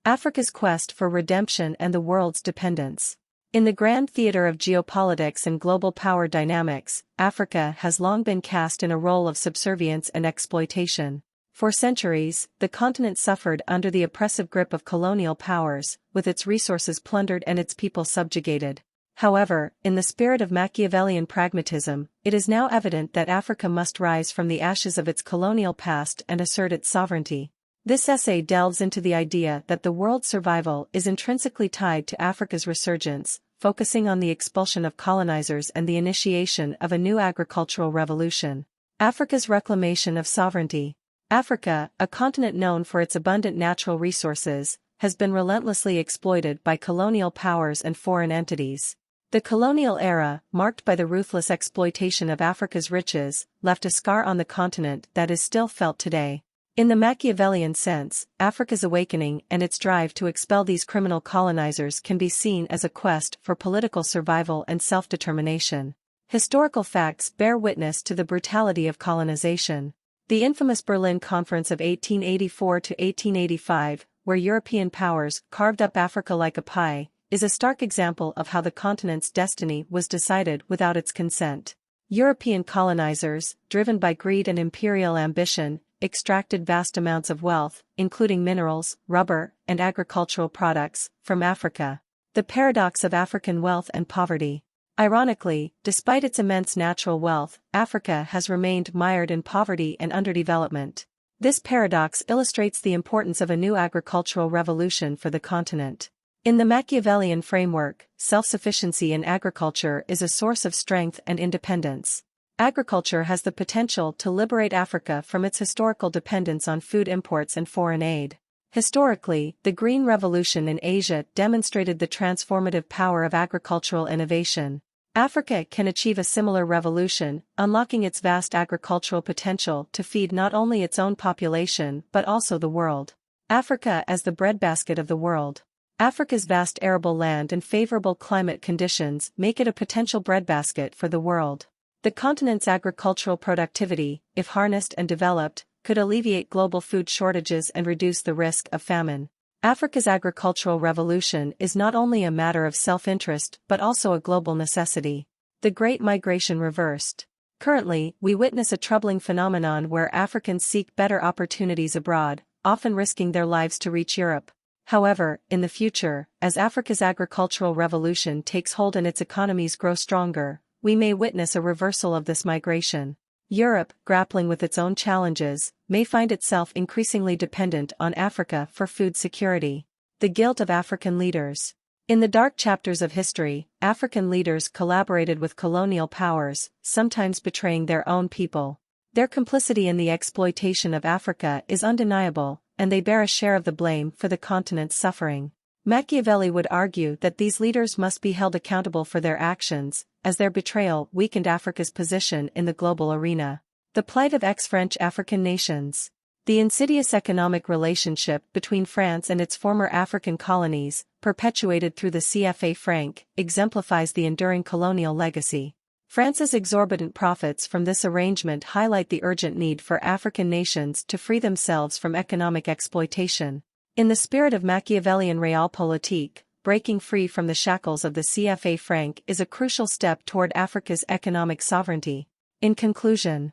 Africa's quest for redemption and the world's dependence. In the grand theater of geopolitics and global power dynamics, Africa has long been cast in a role of subservience and exploitation. For centuries, the continent suffered under the oppressive grip of colonial powers, with its resources plundered and its people subjugated. However, in the spirit of Machiavellian pragmatism, it is now evident that Africa must rise from the ashes of its colonial past and assert its sovereignty. This essay delves into the idea that the world's survival is intrinsically tied to Africa's resurgence, focusing on the expulsion of colonizers and the initiation of a new agricultural revolution. Africa's reclamation of sovereignty. Africa, a continent known for its abundant natural resources, has been relentlessly exploited by colonial powers and foreign entities. The colonial era, marked by the ruthless exploitation of Africa's riches, left a scar on the continent that is still felt today. In the Machiavellian sense, Africa's awakening and its drive to expel these criminal colonizers can be seen as a quest for political survival and self-determination. Historical facts bear witness to the brutality of colonization. The infamous Berlin Conference of 1884 to 1885, where European powers carved up Africa like a pie, is a stark example of how the continent's destiny was decided without its consent. European colonizers, driven by greed and imperial ambition, extracted vast amounts of wealth, including minerals, rubber, and agricultural products, from Africa. The paradox of African wealth and poverty. Ironically, despite its immense natural wealth, Africa has remained mired in poverty and underdevelopment. This paradox illustrates the importance of a new agricultural revolution for the continent. In the Machiavellian framework, self-sufficiency in agriculture is a source of strength and independence. Agriculture has the potential to liberate Africa from its historical dependence on food imports and foreign aid. Historically, the Green Revolution in Asia demonstrated the transformative power of agricultural innovation. Africa can achieve a similar revolution, unlocking its vast agricultural potential to feed not only its own population but also the world. Africa as the breadbasket of the world. Africa's vast arable land and favorable climate conditions make it a potential breadbasket for the world. The continent's agricultural productivity, if harnessed and developed, could alleviate global food shortages and reduce the risk of famine. Africa's agricultural revolution is not only a matter of self-interest but also a global necessity. The Great Migration reversed. Currently, we witness a troubling phenomenon where Africans seek better opportunities abroad, often risking their lives to reach Europe. However, in the future, as Africa's agricultural revolution takes hold and its economies grow stronger, we may witness a reversal of this migration. Europe, grappling with its own challenges, may find itself increasingly dependent on Africa for food security. The guilt of African leaders. In the dark chapters of history, African leaders collaborated with colonial powers, sometimes betraying their own people. Their complicity in the exploitation of Africa is undeniable, and they bear a share of the blame for the continent's suffering. Machiavelli would argue that these leaders must be held accountable for their actions, as their betrayal weakened Africa's position in the global arena. The plight of ex-French African nations. The insidious economic relationship between France and its former African colonies, perpetuated through the CFA franc, exemplifies the enduring colonial legacy. France's exorbitant profits from this arrangement highlight the urgent need for African nations to free themselves from economic exploitation. In the spirit of Machiavellian realpolitik, breaking free from the shackles of the CFA franc is a crucial step toward Africa's economic sovereignty. In conclusion,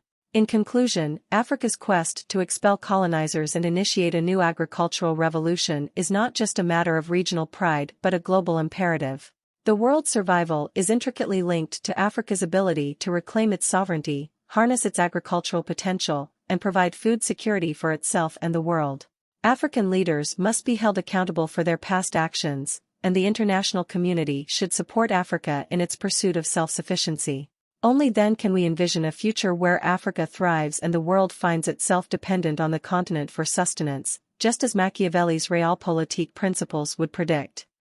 Africa's quest to expel colonizers and initiate a new agricultural revolution is not just a matter of regional pride but a global imperative. The world's survival is intricately linked to Africa's ability to reclaim its sovereignty, harness its agricultural potential, and provide food security for itself and the world. African leaders must be held accountable for their past actions, and the international community should support Africa in its pursuit of self-sufficiency. Only then can we envision a future where Africa thrives and the world finds itself dependent on the continent for sustenance, just as Machiavelli's realpolitik principles would predict.